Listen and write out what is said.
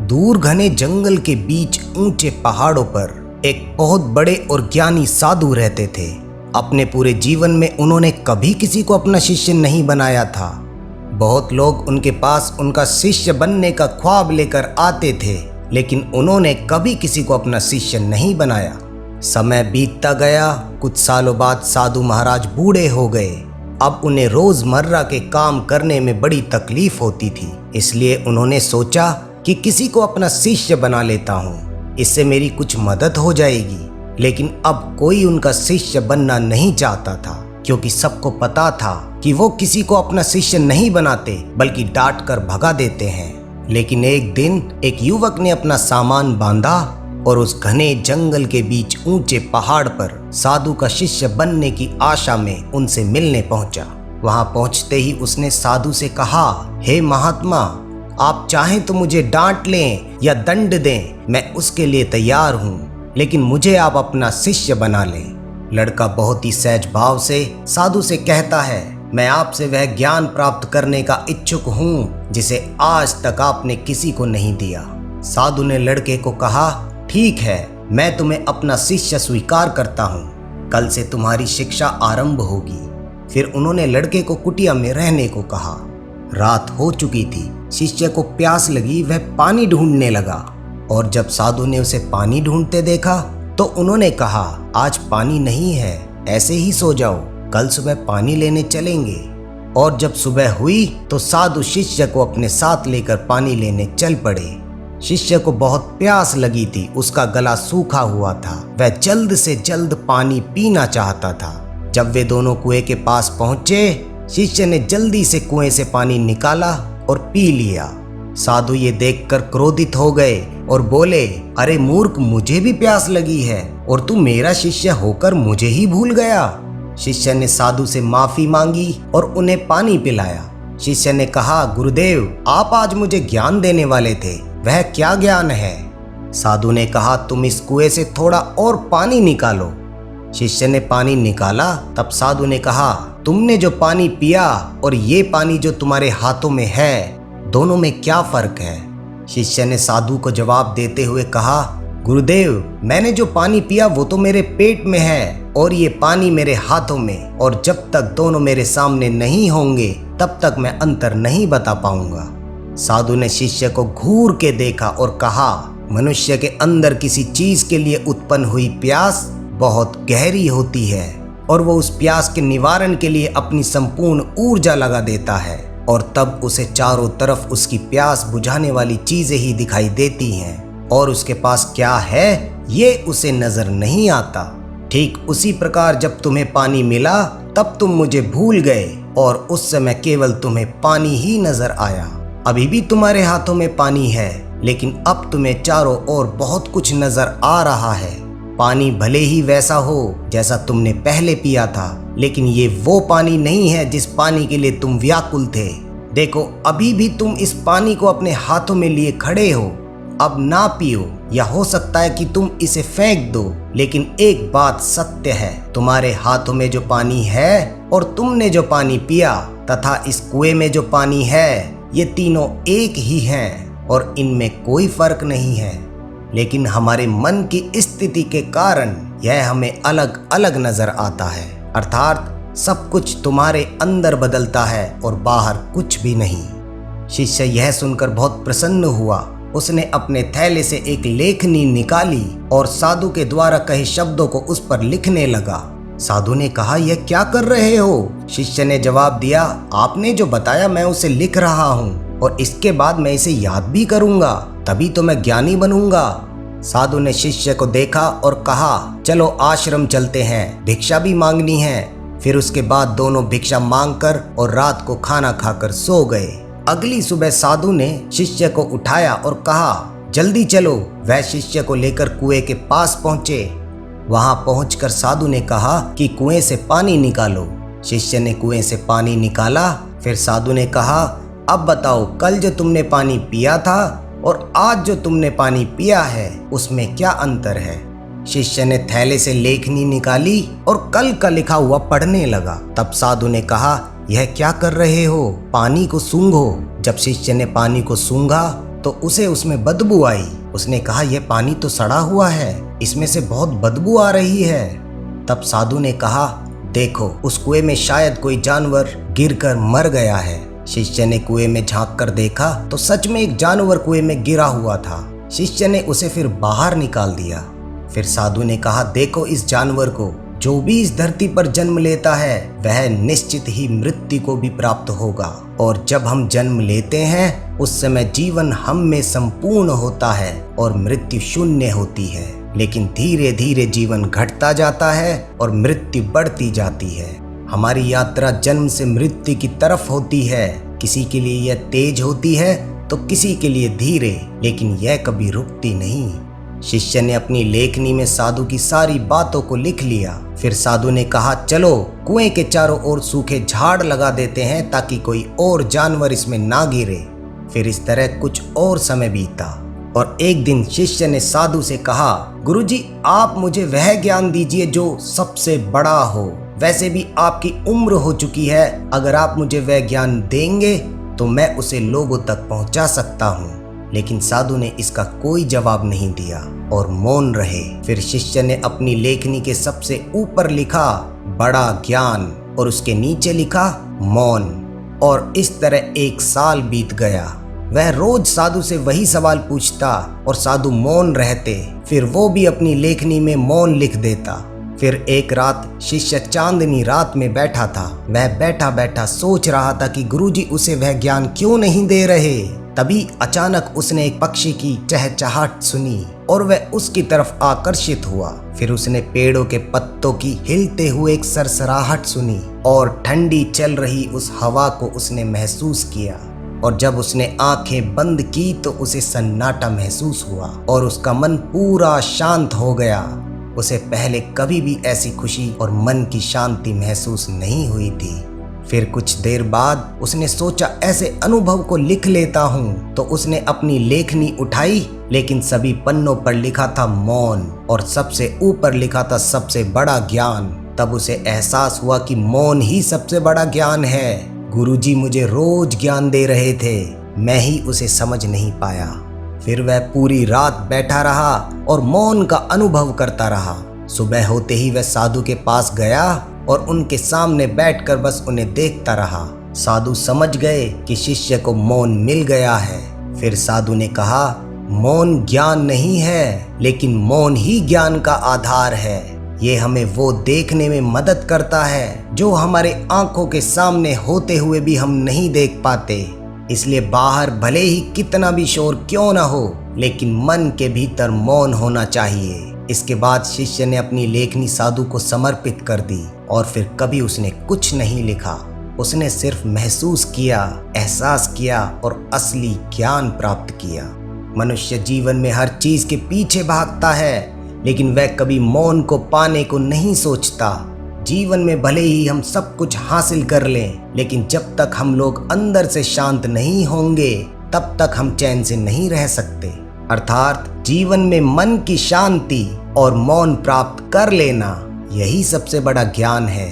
दूर घने जंगल के बीच ऊंचे पहाड़ों पर एक बहुत बड़े और ज्ञानी साधु रहते थे। अपने पूरे जीवन में उन्होंने कभी किसी को अपना शिष्य नहीं बनाया था। बहुत लोग उनके पास उनका शिष्य बनने का ख्वाब लेकर आते थे, लेकिन उन्होंने कभी किसी को अपना शिष्य नहीं बनाया। समय बीतता गया। कुछ सालों बाद साधु महाराज बूढ़े हो गए। अब उन्हें रोजमर्रा के काम करने में बड़ी तकलीफ होती थी, इसलिए उन्होंने सोचा कि किसी को अपना शिष्य बना लेता हूँ, इससे मेरी कुछ मदद हो जाएगी। लेकिन अब कोई उनका शिष्य बनना नहीं चाहता था, क्योंकि सबको पता था कि वो किसी को अपना शिष्य नहीं बनाते बल्कि डांट कर भगा देते हैं। लेकिन एक दिन एक युवक ने अपना सामान बांधा और उस घने जंगल के बीच ऊंचे पहाड़ पर साधु का शिष्य बनने की आशा में उनसे मिलने पहुंचा। वहां पहुंचते ही उसने साधु से कहा, हे महात्मा, आप चाहें तो मुझे डांट लें या दंड दें, मैं उसके लिए तैयार हूँ, लेकिन मुझे आप अपना शिष्य बना लें। लड़का बहुत ही सहज भाव से साधु से कहता है, मैं आपसे वह ज्ञान प्राप्त करने का इच्छुक हूँ जिसे आज तक आपने किसी को नहीं दिया। साधु ने लड़के को कहा, ठीक है, मैं तुम्हें अपना शिष्य स्वीकार करता हूँ, कल से तुम्हारी शिक्षा आरंभ होगी। फिर उन्होंने लड़के को कुटिया में रहने को कहा। रात हो चुकी थी। शिष्य को प्यास लगी, वह पानी ढूंढने लगा और जब साधु ने उसे पानी ढूंढते देखा तो उन्होंने कहा, आज पानी नहीं है, ऐसे ही सो जाओ, कल सुबह पानी लेने चलेंगे। और जब सुबह हुई तो साधु शिष्य को अपने साथ लेकर पानी लेने चल पड़े। शिष्य को बहुत प्यास लगी थी, उसका गला सूखा हुआ था, वह जल्द से जल्द पानी पीना चाहता था। जब वे दोनों कुएं के पास पहुंचे, शिष्य ने जल्दी से कुएं से पानी निकाला और पी लिया। साधु ये देखकर क्रोधित हो गए और बोले, अरे मूर्ख, मुझे भी प्यास लगी है और तू मेरा शिष्य होकर मुझे ही भूल गया। शिष्य ने साधु से माफी मांगी और उन्हें पानी पिलाया। शिष्य ने कहा, गुरुदेव, आप आज मुझे ज्ञान देने वाले थे, वह क्या ज्ञान है? साधु ने कहा, तुम इस कुएं से थोड़ा और पानी निकालो। शिष्य ने पानी निकाला। तब साधु ने कहा, तुमने जो पानी पिया और ये पानी जो तुम्हारे हाथों में है, दोनों में क्या फर्क है? शिष्य ने साधु को जवाब देते हुए कहा, गुरुदेव, मैंने जो पानी पिया वो तो मेरे पेट में है और ये पानी मेरे हाथों में, और जब तक दोनों मेरे सामने नहीं होंगे तब तक मैं अंतर नहीं बता पाऊंगा। साधु ने शिष्य को घूर के देखा और कहा, मनुष्य के अंदर किसी चीज के लिए उत्पन्न हुई प्यास बहुत गहरी होती है और वो उस प्यास के निवारण के लिए अपनी संपूर्ण ऊर्जा लगा देता है, और तब उसे चारों तरफ उसकी प्यास बुझाने वाली चीजें ही दिखाई देती हैं और उसके पास क्या है ये उसे नजर नहीं आता। ठीक उसी प्रकार जब तुम्हें पानी मिला तब तुम मुझे भूल गए और उस समय केवल तुम्हें पानी ही नजर आया। अभी भी तुम्हारे हाथों में पानी है, लेकिन अब तुम्हें चारों ओर बहुत कुछ नजर आ रहा है। पानी भले ही वैसा हो जैसा तुमने पहले पिया था, लेकिन ये वो पानी नहीं है जिस पानी के लिए तुम व्याकुल थे। देखो, अभी भी तुम इस पानी को अपने हाथों में लिए खड़े हो। अब ना पियो, या हो सकता है कि तुम इसे फेंक दो, लेकिन एक बात सत्य है, तुम्हारे हाथों में जो पानी है और तुमने जो पानी पिया तथा इस कुएं में जो पानी है, ये तीनों एक ही हैं और इनमें कोई फर्क नहीं है। लेकिन हमारे मन की स्थिति के कारण यह हमें अलग अलग नजर आता है, अर्थात सब कुछ तुम्हारे अंदर बदलता है और बाहर कुछ भी नहीं। शिष्य यह सुनकर बहुत प्रसन्न हुआ। उसने अपने थैले से एक लेखनी निकाली और साधु के द्वारा कहे शब्दों को उस पर लिखने लगा। साधु ने कहा, यह क्या कर रहे हो? शिष्य ने जवाब दिया, आपने जो बताया मैं उसे लिख रहा हूँ और इसके बाद मैं इसे याद भी करूँगा, तभी तो मैं ज्ञानी बनूंगा। साधु ने शिष्य को देखा और कहा, चलो आश्रम चलते हैं, भिक्षा भी मांगनी है। फिर उसके बाद दोनों भिक्षा मांगकर और रात को खाना खाकर सो गए। अगली सुबह साधु ने शिष्य को उठाया और कहा, जल्दी चलो। वह शिष्य को लेकर कुएं के पास पहुंचे। वहां पहुंचकर साधु ने कहा कि कुएं से पानी निकालो। शिष्य ने कुएं से पानी निकाला। फिर साधु ने कहा, अब बताओ, कल जो तुमने पानी पिया था और आज जो तुमने पानी पिया है उसमें क्या अंतर है? शिष्य ने थैले से लेखनी निकाली और कल का लिखा हुआ पढ़ने लगा। तब साधु ने कहा, यह क्या कर रहे हो? पानी को सूंघो। जब शिष्य ने पानी को सूंघा तो उसे उसमें बदबू आई। उसने कहा यह पानी तो सड़ा हुआ है, इसमें से बहुत बदबू आ रही है। तब साधु ने कहा देखो उस कुएं में शायद कोई जानवर गिरकर मर गया है। शिष्य ने कुएं में झांक कर देखा तो सच में एक जानवर कुएं में गिरा हुआ था। शिष्य ने उसे फिर बाहर निकाल दिया। फिर साधु ने कहा देखो इस जानवर को, जो भी इस धरती पर जन्म लेता है वह निश्चित ही मृत्यु को भी प्राप्त होगा। और जब हम जन्म लेते हैं उस समय जीवन हम में संपूर्ण होता है और मृत्यु शून्य होती है, लेकिन धीरे धीरे जीवन घटता जाता है और मृत्यु बढ़ती जाती है। हमारी यात्रा जन्म से मृत्यु की तरफ होती है। किसी के लिए यह तेज होती है तो किसी के लिए धीरे, लेकिन यह कभी रुकती नहीं। शिष्य ने अपनी लेखनी में साधु की सारी बातों को लिख लिया। फिर साधु ने कहा चलो कुएं के चारों ओर सूखे झाड़ लगा देते हैं ताकि कोई और जानवर इसमें ना गिरे। फिर इस तरह कुछ और समय बीता और एक दिन शिष्य ने साधु से कहा गुरुजी आप मुझे वह ज्ञान दीजिए जो सबसे बड़ा हो। वैसे भी आपकी उम्र हो चुकी है, अगर आप मुझे वह ज्ञान देंगे तो मैं उसे लोगों तक पहुंचा सकता हूँ। लेकिन साधु ने इसका कोई जवाब नहीं दिया और मौन रहे। फिर शिष्य ने अपनी लेखनी के सबसे ऊपर लिखा बड़ा ज्ञान और उसके नीचे लिखा मौन। और इस तरह 1 साल बीत गया। वह रोज साधु से वही सवाल पूछता और साधु मौन रहते। फिर वो भी अपनी लेखनी में मौन लिख देता। फिर एक रात शिष्य चांदनी रात में बैठा था। वह बैठा बैठा सोच रहा था कि गुरुजी उसे वह ज्ञान क्यों नहीं दे रहे। तभी अचानक उसने एक पक्षी की चहचहाट सुनी और वह उसकी तरफ आकर्षित हुआ। फिर उसने पेड़ों के पत्तों की हिलते हुए एक सरसराहट सुनी और ठंडी चल रही उस हवा को उसने महसूस किया। और जब उसने आंखें बंद की तो उसे सन्नाटा महसूस हुआ और उसका मन पूरा शांत हो गया। उसे पहले कभी भी ऐसी खुशी और मन की शांति महसूस नहीं हुई थी। फिर कुछ देर बाद उसने सोचा ऐसे अनुभव को लिख लेता हूँ। तो उसने अपनी लेखनी उठाई, लेकिन सभी पन्नों पर लिखा था मौन और सबसे ऊपर लिखा था सबसे बड़ा ज्ञान। तब उसे एहसास हुआ कि मौन ही सबसे बड़ा ज्ञान है। गुरुजी मुझे रोज ज्ञान दे रहे थे, मैं ही उसे समझ नहीं पाया। फिर वह पूरी रात बैठा रहा और मौन का अनुभव करता रहा। सुबह होते ही वह साधु के पास गया और उनके सामने बैठकर बस उन्हें देखता रहा। साधु समझ गए कि शिष्य को मौन मिल गया है। फिर साधु ने कहा मौन ज्ञान नहीं है, लेकिन मौन ही ज्ञान का आधार है। ये हमें वो देखने में मदद करता है जो हमारे आंखों के सामने होते हुए भी हम नहीं देख पाते। इसलिए बाहर भले ही कितना भी शोर क्यों ना हो, लेकिन मन के भीतर मौन होना चाहिए। इसके बाद शिष्य ने अपनी लेखनी साधु को समर्पित कर दी और फिर कभी उसने कुछ नहीं लिखा। उसने सिर्फ महसूस किया, एहसास किया और असली ज्ञान प्राप्त किया। मनुष्य जीवन में हर चीज के पीछे भागता है, लेकिन वह कभी मौन को पाने को नहीं सोचता। जीवन में भले ही हम सब कुछ हासिल कर लें, लेकिन जब तक हम लोग अंदर से शांत नहीं होंगे तब तक हम चैन से नहीं रह सकते। अर्थात जीवन में मन की शांति और मौन प्राप्त कर लेना, यही सबसे बड़ा ज्ञान है।